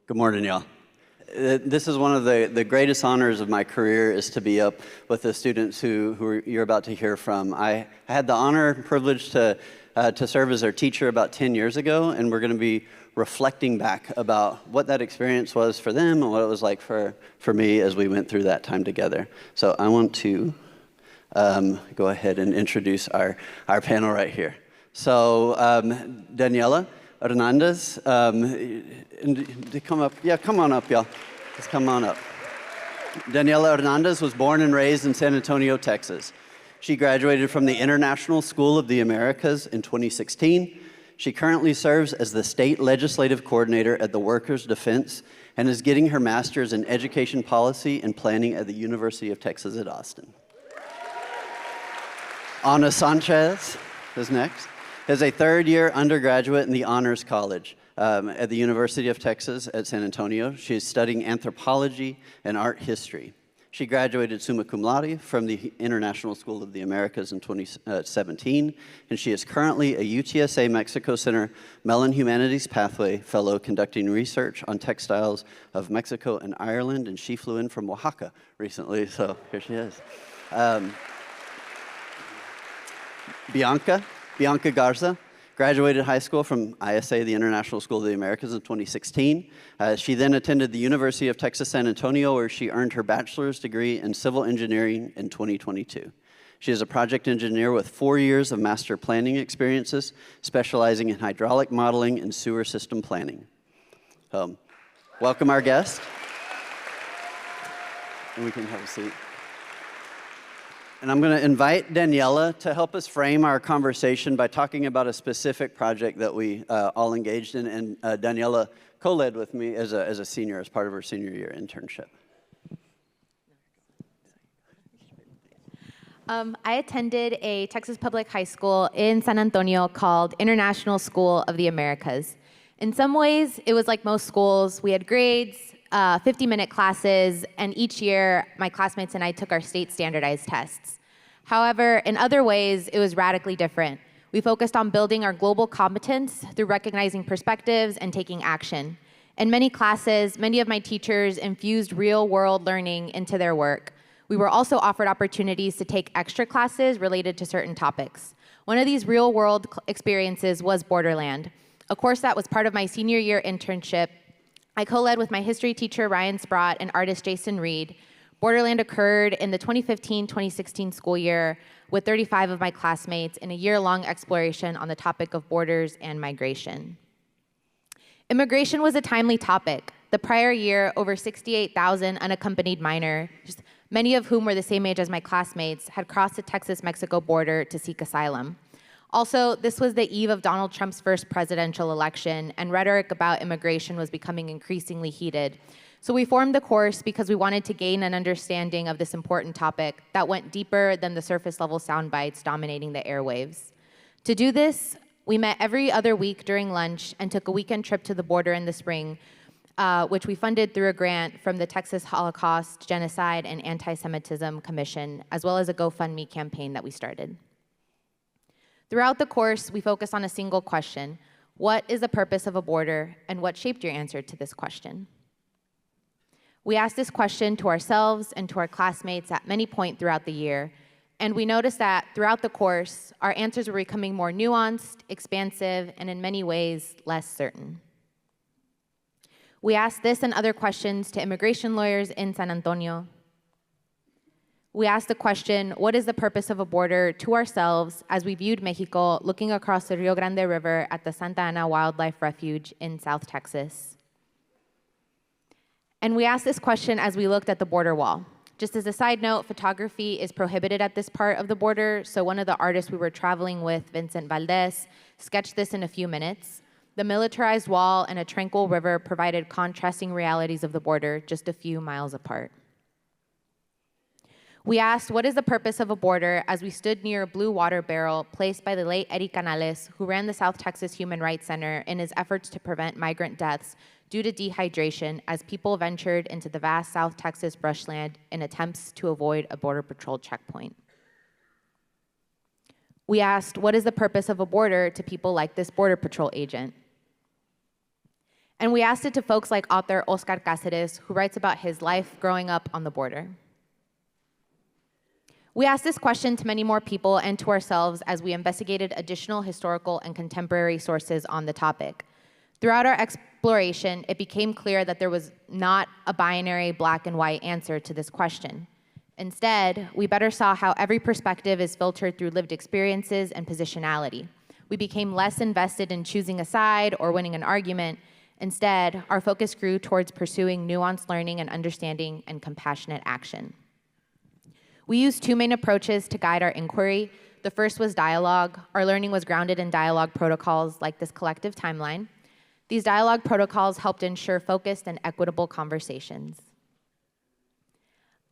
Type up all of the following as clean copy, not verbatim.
Good morning, y'all. This is one of the greatest honors of my career, is to be up with the students who you're about to hear from. I had the honor and privilege to serve as their teacher about 10 years ago, and we're going to be reflecting back about what that experience was for them and what it was like for me as we went through that time together. So I want to go ahead and introduce our panel right here. So Daniela Hernandez, come up. Yeah, come on up, y'all. Just come on up. Daniela Hernandez was born and raised in San Antonio, Texas. She graduated from the International School of the Americas in 2016. She currently serves as the State Legislative Coordinator at the Workers' Defense and is getting her master's in Education Policy and Planning at the University of Texas at Austin. Ana Sanchez is next. Is a third-year undergraduate in the Honors College at the University of Texas at San Antonio. She is studying anthropology and art history. She graduated summa cum laude from the International School of the Americas in 2017, and she is currently a UTSA Mexico Center Mellon Humanities Pathway Fellow conducting research on textiles of Mexico and Ireland, and she flew in from Oaxaca recently, so here she is. Bianca Garza graduated high school from ISA, the International School of the Americas, in 2016. She then attended the University of Texas San Antonio, where she earned her bachelor's degree in civil engineering in 2022. She is a project engineer with 4 years of master planning experiences, specializing in hydraulic modeling and sewer system planning. Welcome our guest. And we can have a seat. And I'm going to invite Daniela to help us frame our conversation by talking about a specific project that we all engaged in, and Daniela co-led with me as a senior, as part of her senior year internship. I attended a Texas public high school in San Antonio called International School of the Americas. In some ways, it was like most schools. We had grades, 50-minute classes, and each year, my classmates and I took our state standardized tests. However, in other ways, it was radically different. We focused on building our global competence through recognizing perspectives and taking action. In many classes, many of my teachers infused real-world learning into their work. We were also offered opportunities to take extra classes related to certain topics. One of these real-world experiences was Borderland, a course that was part of my senior year internship. I co-led with my history teacher, Ryan Sprott, and artist Jason Reed. Borderland occurred in the 2015-2016 school year with 35 of my classmates in a year-long exploration on the topic of borders and migration. Immigration was a timely topic. The prior year, over 68,000 unaccompanied minors, many of whom were the same age as my classmates, had crossed the Texas-Mexico border to seek asylum. Also, this was the eve of Donald Trump's first presidential election, and rhetoric about immigration was becoming increasingly heated. So we formed the course because we wanted to gain an understanding of this important topic that went deeper than the surface-level sound bites dominating the airwaves. To do this, we met every other week during lunch and took a weekend trip to the border in the spring, which we funded through a grant from the Texas Holocaust, Genocide, and Anti-Semitism Commission, as well as a GoFundMe campaign that we started. Throughout the course, we focused on a single question: what is the purpose of a border, and what shaped your answer to this question? We asked this question to ourselves and to our classmates at many points throughout the year, and we noticed that throughout the course, our answers were becoming more nuanced, expansive, and in many ways, less certain. We asked this and other questions to immigration lawyers in San Antonio. We asked the question, what is the purpose of a border, to ourselves as we viewed Mexico looking across the Rio Grande River at the Santa Ana Wildlife Refuge in South Texas. And we asked this question as we looked at the border wall. Just as a side note, photography is prohibited at this part of the border, so one of the artists we were traveling with, Vincent Valdez, sketched this in a few minutes. The militarized wall and a tranquil river provided contrasting realities of the border just a few miles apart. We asked, what is the purpose of a border, as we stood near a blue water barrel placed by the late Eddie Canales, who ran the South Texas Human Rights Center in his efforts to prevent migrant deaths due to dehydration as people ventured into the vast South Texas brushland in attempts to avoid a Border Patrol checkpoint. We asked, what is the purpose of a border to people like this Border Patrol agent? And we asked it to folks like author Oscar Cáceres, who writes about his life growing up on the border. We asked this question to many more people and to ourselves as we investigated additional historical and contemporary sources on the topic. Throughout our exploration, it became clear that there was not a binary black and white answer to this question. Instead, we better saw how every perspective is filtered through lived experiences and positionality. We became less invested in choosing a side or winning an argument. Instead, our focus grew towards pursuing nuanced learning and understanding and compassionate action. We used two main approaches to guide our inquiry. The first was dialogue. Our learning was grounded in dialogue protocols like this collective timeline. These dialogue protocols helped ensure focused and equitable conversations.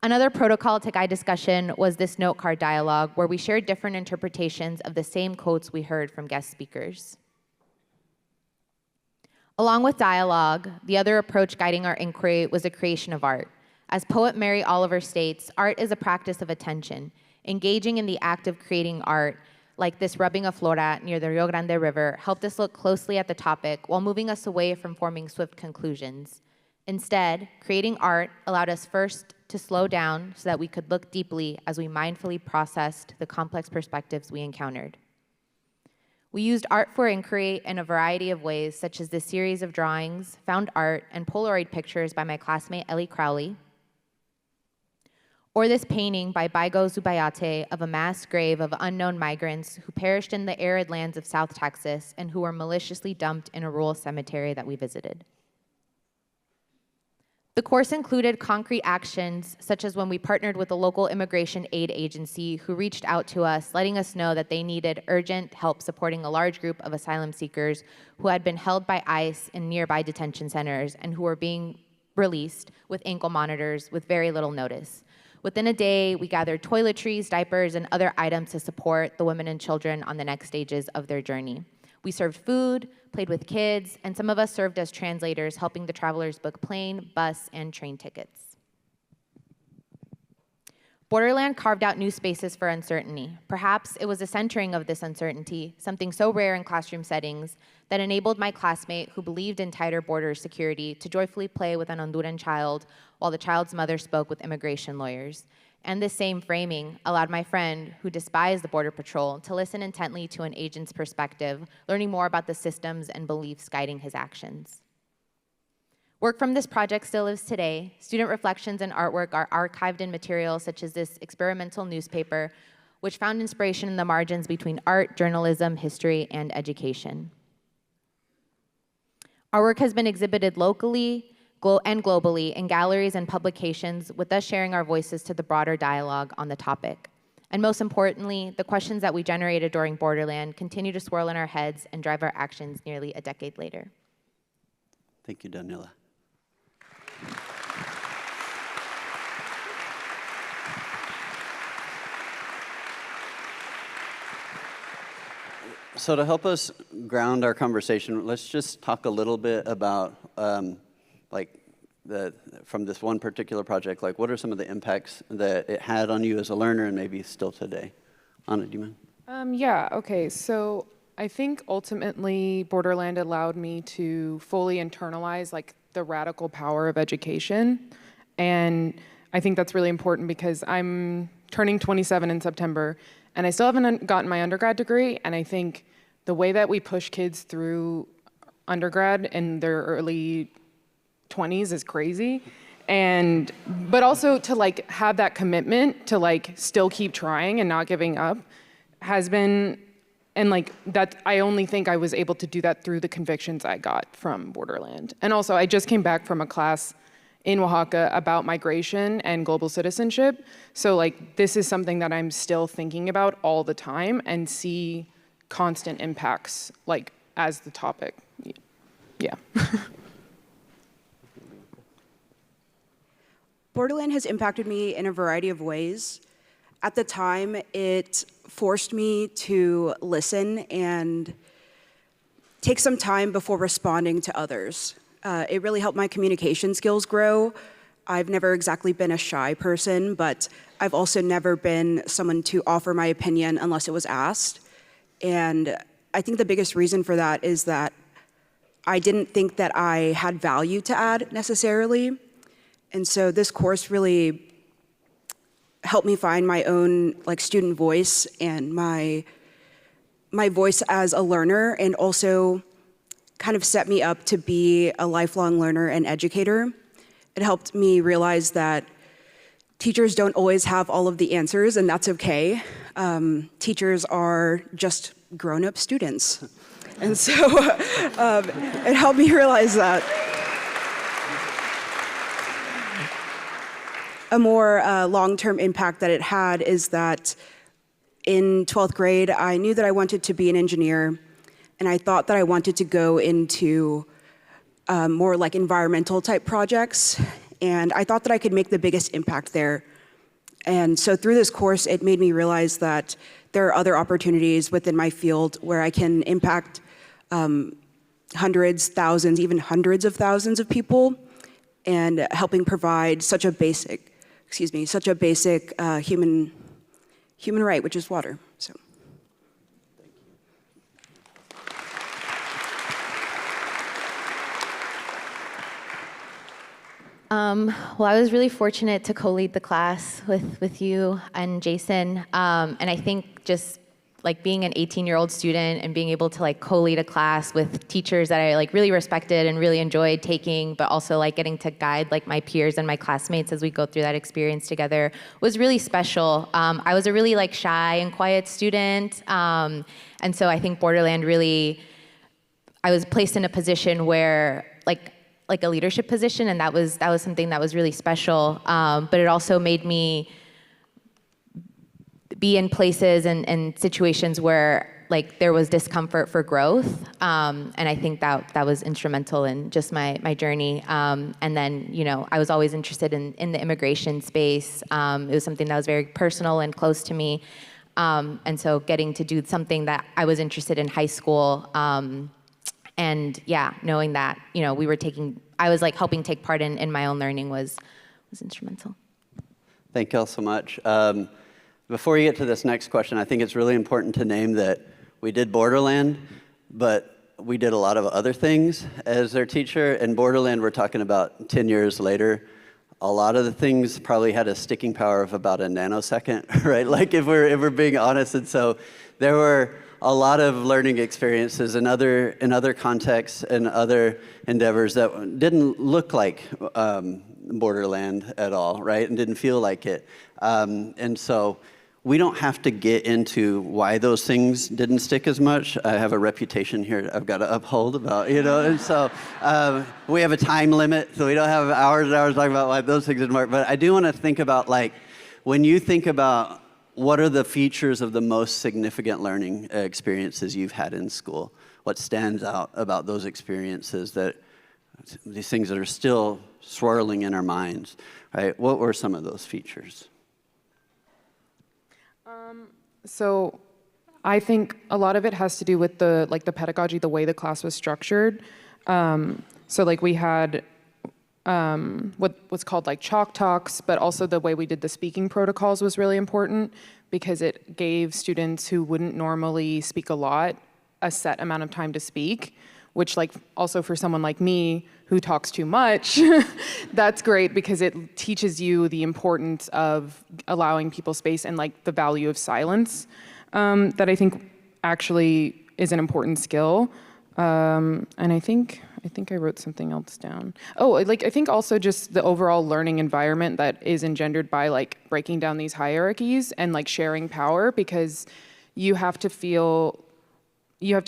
Another protocol to guide discussion was this note card dialogue, where we shared different interpretations of the same quotes we heard from guest speakers. Along with dialogue, the other approach guiding our inquiry was the creation of art. As poet Mary Oliver states, art is a practice of attention. Engaging in the act of creating art, like this rubbing of flora near the Rio Grande River, helped us look closely at the topic while moving us away from forming swift conclusions. Instead, creating art allowed us first to slow down so that we could look deeply as we mindfully processed the complex perspectives we encountered. We used art for inquiry in a variety of ways, such as this series of drawings, found art, and Polaroid pictures by my classmate Ellie Crowley, or this painting by Baigo Zubayate of a mass grave of unknown migrants who perished in the arid lands of South Texas and who were maliciously dumped in a rural cemetery that we visited. The course included concrete actions, such as when we partnered with a local immigration aid agency who reached out to us, letting us know that they needed urgent help supporting a large group of asylum seekers who had been held by ICE in nearby detention centers and who were being released with ankle monitors with very little notice. Within a day, we gathered toiletries, diapers, and other items to support the women and children on the next stages of their journey. We served food, played with kids, and some of us served as translators, helping the travelers book plane, bus, and train tickets. Borderland carved out new spaces for uncertainty. Perhaps it was a centering of this uncertainty, something so rare in classroom settings, that enabled my classmate, who believed in tighter border security, to joyfully play with an Honduran child while the child's mother spoke with immigration lawyers. And this same framing allowed my friend, who despised the Border Patrol, to listen intently to an agent's perspective, learning more about the systems and beliefs guiding his actions. Work from this project still lives today. Student reflections and artwork are archived in materials such as this experimental newspaper, which found inspiration in the margins between art, journalism, history, and education. Our work has been exhibited locally and globally in galleries and publications, with us sharing our voices to the broader dialogue on the topic. And most importantly, the questions that we generated during Borderland continue to swirl in our heads and drive our actions nearly a decade later. Thank you, Daniela. So to help us ground our conversation, let's just talk a little bit about from this one particular project, like what are some of the impacts that it had on you as a learner and maybe still today? Anna, do you mind? Yeah, okay, so I think ultimately Borderland allowed me to fully internalize like the radical power of education. And I think that's really important because I'm turning 27 in September and I still haven't gotten my undergrad degree. And I think the way that we push kids through undergrad in their early 20s is crazy. But also to like have that commitment to like still keep trying and not giving up has been, and like that, I only think I was able to do that through the convictions I got from Borderland. And also I just came back from a class in Oaxaca about migration and global citizenship. So like this is something that I'm still thinking about all the time and see constant impacts like as the topic. Yeah. Borderland has impacted me in a variety of ways. At the time, it forced me to listen and take some time before responding to others. It really helped my communication skills grow. I've never exactly been a shy person, but I've also never been someone to offer my opinion unless it was asked. And I think the biggest reason for that is that I didn't think that I had value to add necessarily. And so this course really helped me find my own student voice and my voice as a learner, and also kind of set me up to be a lifelong learner and educator. It helped me realize that teachers don't always have all of the answers, and that's okay. Teachers are just grown-up students. And so it helped me realize that. A more long-term impact that it had is that in 12th grade, I knew that I wanted to be an engineer, and I thought that I wanted to go into more environmental type projects, and I thought that I could make the biggest impact there. And so through this course, it made me realize that there are other opportunities within my field where I can impact hundreds, thousands, even hundreds of thousands of people, and helping provide such a basic human right, which is water. So. Well, I was really fortunate to co-lead the class with you and Jason. And I think just being an 18-year-old student and being able to co-lead a class with teachers that I really respected and really enjoyed taking, but also getting to guide my peers and my classmates as we go through that experience together was really special. I was a really shy and quiet student. And so I think Borderland I was placed in a position where a leadership position, and that was something that was really special. But it also made me be in places and situations where there was discomfort for growth. And I think that was instrumental in just my journey. And then, I was always interested in the immigration space. It was something that was very personal and close to me. And so getting to do something that I was interested in high school, and yeah, knowing that, I was helping take part in my own learning was instrumental. Thank you all so much. Before you get to this next question, I think it's really important to name that we did Borderland, but we did a lot of other things as their teacher. And Borderland, we're talking about 10 years later. A lot of the things probably had a sticking power of about a nanosecond, right? If we're being honest. And so there were a lot of learning experiences in other contexts and other endeavors that didn't look like Borderland at all, right? And didn't feel like it. And so we don't have to get into why those things didn't stick as much. I have a reputation here I've got to uphold about, and so we have a time limit, so we don't have hours and hours talking about why those things didn't work. But I do want to think about, when you think about what are the features of the most significant learning experiences you've had in school, what stands out about those experiences, that these things that are still swirling in our minds, right? What were some of those features? So I think a lot of it has to do with the pedagogy, the way the class was structured. So we had what's called chalk talks, but also the way we did the speaking protocols was really important because it gave students who wouldn't normally speak a lot a set amount of time to speak, which also for someone like me who talks too much, that's great because it teaches you the importance of allowing people space and the value of silence, that I think actually is an important skill. And I think I wrote something else down. Oh, I think also just the overall learning environment that is engendered by breaking down these hierarchies and sharing power, because you have to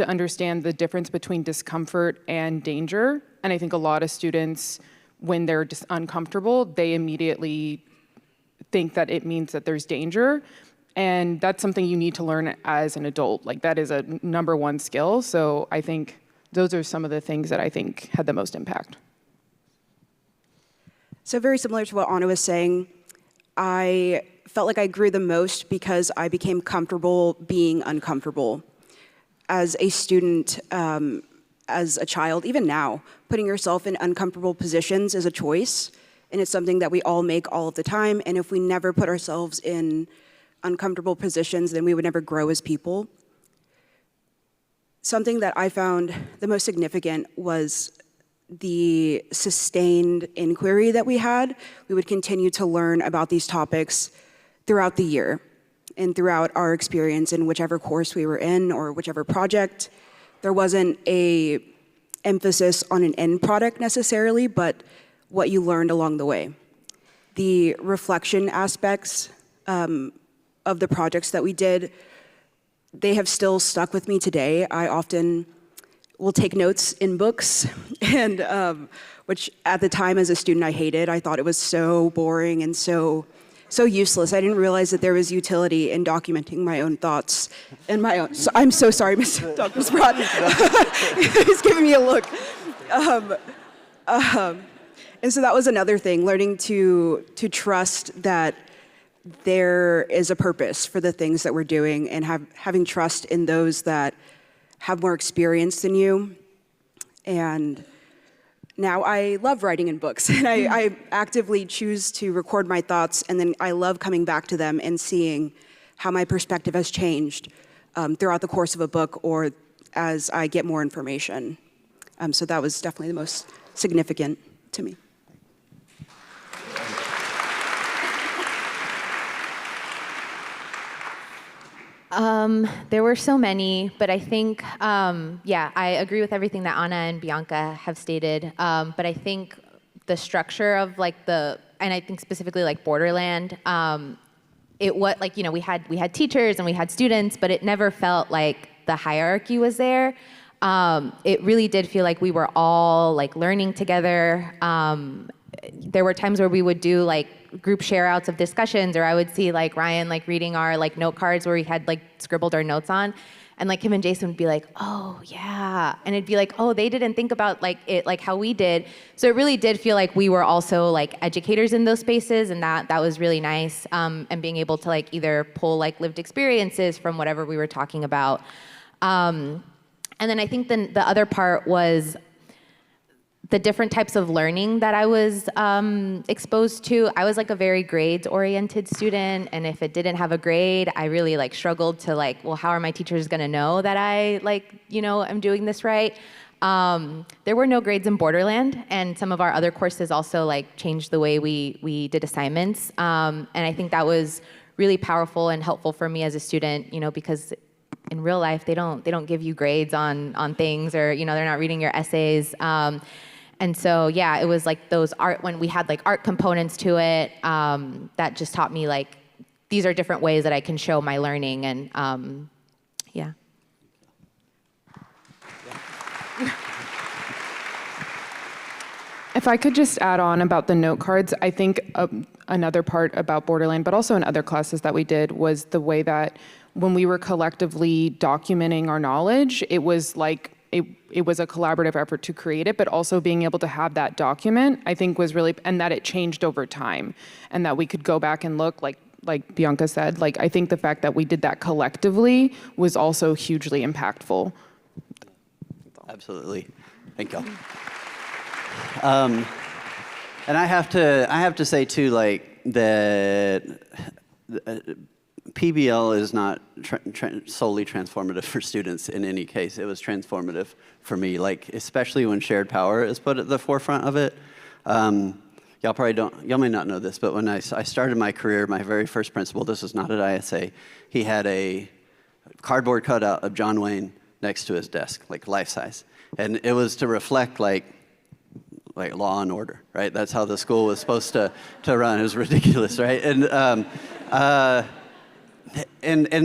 understand the difference between discomfort and danger. And I think a lot of students, when they're just uncomfortable, they immediately think that it means that there's danger. And that's something you need to learn as an adult. That is a number one skill. So I think those are some of the things that I think had the most impact. So very similar to what Anna was saying, I felt like I grew the most because I became comfortable being uncomfortable. As a student, as a child, even now, putting yourself in uncomfortable positions is a choice, and it's something that we all make all of the time, and if we never put ourselves in uncomfortable positions, then we would never grow as people. something that I found the most significant was the sustained inquiry that we had. We would continue to learn about these topics throughout the year and throughout our experience in whichever course we were in or whichever project. There wasn't a emphasis on an end product necessarily, but what you learned along the way. The reflection aspects of the projects that we did, they have still stuck with me today. I often will take notes in books, and which at the time as a student I hated. I thought it was so boring and so useless. I didn't realize that there was utility in documenting my own thoughts and my own. So, I'm so sorry, Dr. Sprott. He's giving me a look. And so that was another thing, learning to trust that there is a purpose for the things that we're doing, and having trust in those that have more experience than you. And now I love writing in books, and I actively choose to record my thoughts, and then I love coming back to them and seeing how my perspective has changed throughout the course of a book or as I get more information. So that was definitely the most significant to me. There were so many, but I think, yeah, I agree with everything that Anna and Bianca have stated. But I think the structure of and I think specifically like Borderland, it was like, we had teachers and we had students, but it never felt like the hierarchy was there. It really did feel like we were all like learning together. There were times where we would do like group share outs of discussions, or I would see like Ryan like reading our like note cards where we had like scribbled our notes on, and like him and Jason would be like, oh yeah, and it'd be like, oh, they didn't think about like it like how we did. So it really did feel like we were also like educators in those spaces, and that was really nice. And being able to like either pull like lived experiences from whatever we were talking about. And then I think the other part was the different types of learning that I was exposed to. I was like a very grades-oriented student, and if it didn't have a grade, I really like struggled to like, well, how are my teachers gonna know that I like, am doing this right? There were no grades in Borderland, and some of our other courses also like changed the way we did assignments. And I think that was really powerful and helpful for me as a student, because in real life, they don't give you grades on things, or they're not reading your essays. And so yeah, it was like those when we had like art components to it, that just taught me like these are different ways that I can show my learning, and yeah. If I could just add on about the note cards, I think another part about Borderland, but also in other classes that we did, was the way that when we were collectively documenting our knowledge, it was like, it was a collaborative effort to create it, but also being able to have that document, I think was really, and that it changed over time, and that we could go back and look, like Bianca said, like I think the fact that we did that collectively was also hugely impactful. Absolutely, thank you. And I have to say too, like that PBL is not solely transformative for students in any case. It was transformative for me, like especially when shared power is put at the forefront of it. Y'all may not know this, but when I started my career, my very first principal, this was not at ISA, he had a cardboard cutout of John Wayne next to his desk, like life size. And it was to reflect like law and order, right? That's how the school was supposed to run. It was ridiculous, right? And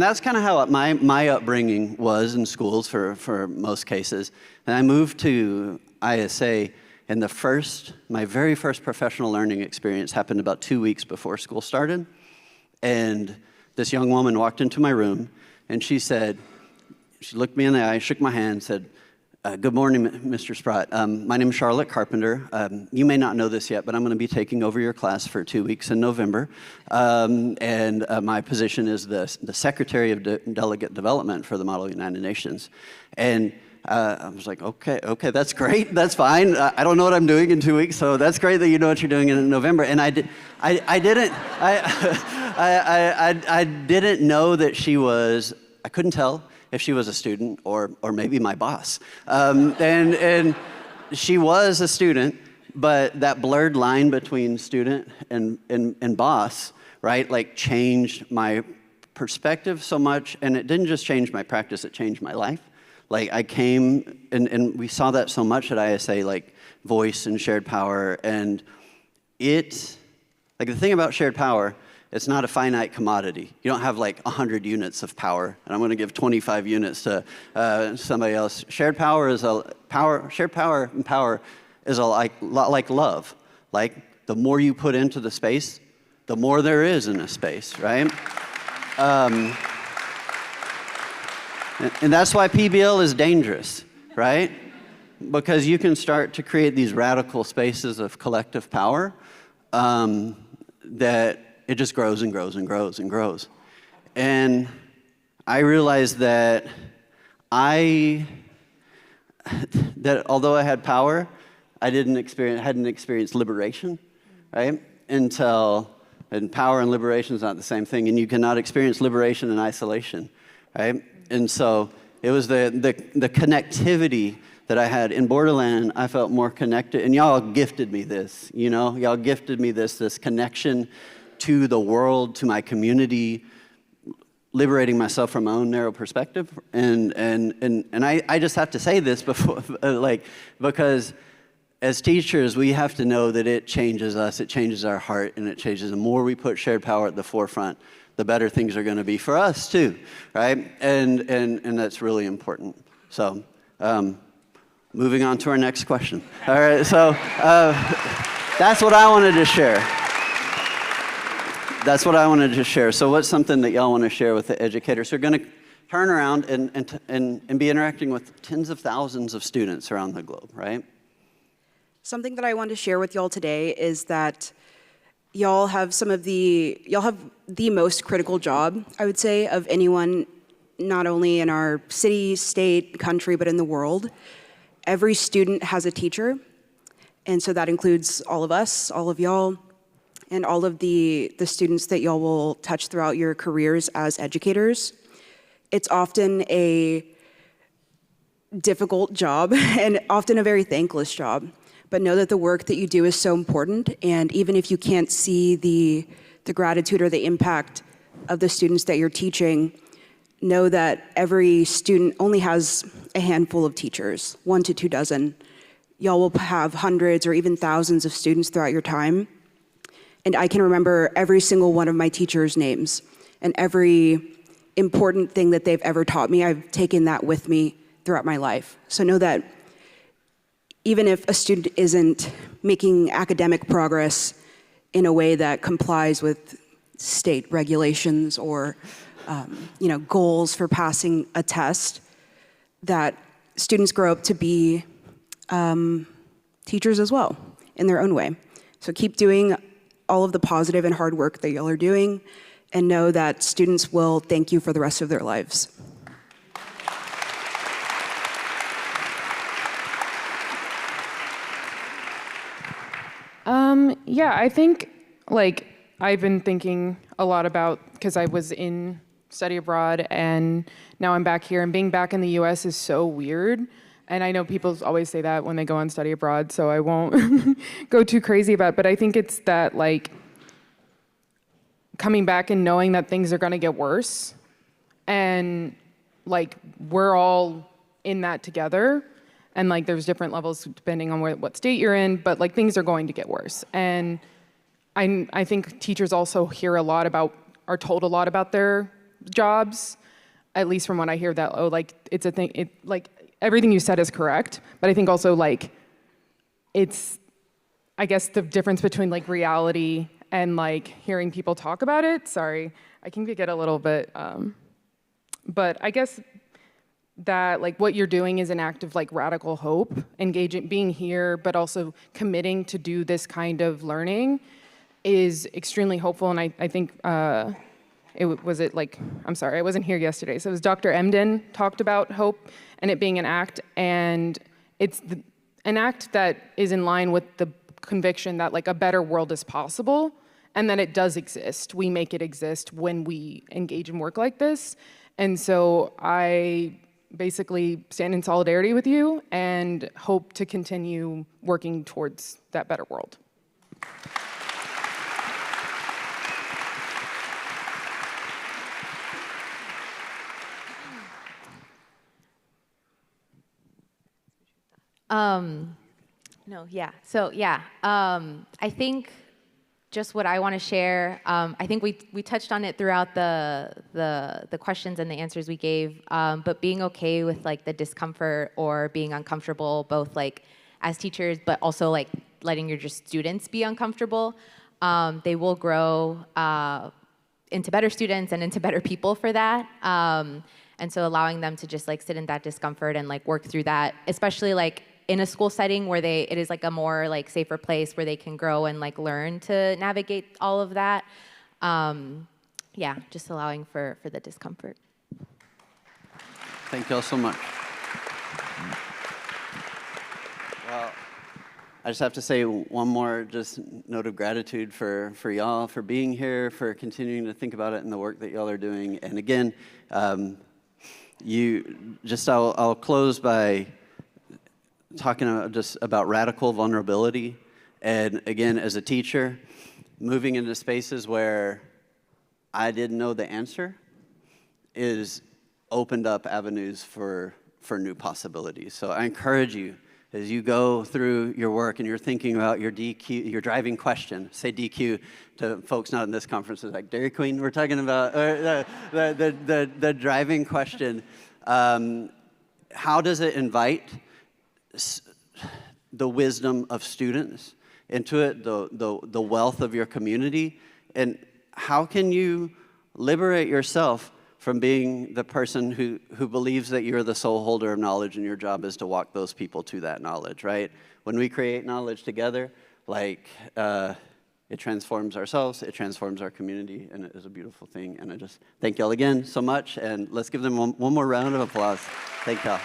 that's kind of how my upbringing was in schools for most cases. And I moved to ISA, and my very first professional learning experience happened about 2 weeks before school started. And this young woman walked into my room, and she looked me in the eye, shook my hand, said, good morning, Mr. Sprott. My name is Charlotte Carpenter. You may not know this yet, but I'm going to be taking over your class for 2 weeks in November. And my position is the Secretary of Delegate Development for the Model United Nations. And I was like, okay, that's great, that's fine. I don't know what I'm doing in 2 weeks, so that's great that you know what you're doing in November. And I didn't know that she was, I couldn't tell if she was a student or maybe my boss. And she was a student, but that blurred line between student and boss, right, like changed my perspective so much. And it didn't just change my practice, it changed my life. Like I came, and we saw that so much at ISA, like voice and shared power. And like the thing about shared power, it's not a finite commodity. You don't have like 100 units of power, and I'm going to give 25 units to somebody else. Shared power is shared power and power is a lot like love. Like the more you put into the space, the more there is in a space, right? And that's why PBL is dangerous, right? Because you can start to create these radical spaces of collective power that it just grows and grows and grows and grows. And I realized that although I had power, I hadn't experienced liberation, right? And power and liberation is not the same thing, and you cannot experience liberation in isolation, right? And so it was the connectivity that I had in Borderland. I felt more connected, and y'all gifted me this, you know? Y'all gifted me this connection to the world, to my community, liberating myself from my own narrow perspective. And I just have to say this before, because as teachers, we have to know that it changes us, it changes our heart, and it changes. The more we put shared power at the forefront, the better things are going to be for us too, right? And that's really important. So, moving on to our next question. All right, so that's what I wanted to share. That's what I wanted to share. So what's something that y'all want to share with the educators who are going to turn around and be interacting with tens of thousands of students around the globe, right? Something that I want to share with y'all today is that y'all have the most critical job, I would say, of anyone, not only in our city, state, country, but in the world. Every student has a teacher, and so that includes all of us, all of y'all, and all of the students that y'all will touch throughout your careers as educators. It's often a difficult job and often a very thankless job, but know that the work that you do is so important, and even if you can't see the gratitude or the impact of the students that you're teaching, know that every student only has a handful of teachers, 1 to 2 dozen. Y'all will have hundreds or even thousands of students throughout your time. And I can remember every single one of my teachers' names and every important thing that they've ever taught me. I've taken that with me throughout my life. So know that even if a student isn't making academic progress in a way that complies with state regulations or goals for passing a test, that students grow up to be teachers as well in their own way. So keep doing all of the positive and hard work that y'all are doing, and know that students will thank you for the rest of their lives. Yeah, I think, I've been thinking a lot about, because I was in study abroad, and now I'm back here, and being back in the US is so weird. And I know people always say that when they go on study abroad, so I won't go too crazy about it, but I think it's that, coming back and knowing that things are gonna get worse, and, we're all in that together, and, there's different levels depending on what state you're in, but, things are going to get worse. And I think teachers also are told a lot about their jobs, at least from what I hear, that, it's a thing, everything you said is correct, but I think also, it's, I guess, the difference between, reality and, hearing people talk about it. Sorry, I can get a little bit, but I guess that, what you're doing is an act of, radical hope, being here, but also committing to do this kind of learning is extremely hopeful, and I think, I'm sorry, I wasn't here yesterday, so it was Dr. Emden talked about hope and it being an act, and it's an act that is in line with the conviction that a better world is possible, and that it does exist. We make it exist when we engage in work like this, And so I basically stand in solidarity with you and hope to continue working towards that better world. I think just what I want to share. I think we touched on it throughout the questions and the answers we gave. But being okay with like the discomfort or being uncomfortable, both like as teachers, but also like letting your just students be uncomfortable. They will grow into better students and into better people for that. And so allowing them to just like sit in that discomfort and like work through that, especially like in a school setting where it is like a more like safer place where they can grow and like learn to navigate all of that. Yeah, just allowing for the discomfort. Thank you all so much. Well, I just have to say one more just note of gratitude for y'all, for being here, for continuing to think about it and the work that y'all are doing. And again, I'll close by talking just about radical vulnerability. And again, as a teacher, moving into spaces where I didn't know the answer is opened up avenues for new possibilities. So I encourage you, as you go through your work and you're thinking about your DQ, your driving question, say DQ to folks not in this conference, is like Dairy Queen, we're talking about the driving question. How does it invite the wisdom of students into it, the wealth of your community, and how can you liberate yourself from being the person who believes that you're the sole holder of knowledge and your job is to walk those people to that knowledge, right? When we create knowledge together, like it transforms ourselves, it transforms our community, and it is a beautiful thing. And I just thank y'all again so much, and let's give them one more round of applause. Thank y'all.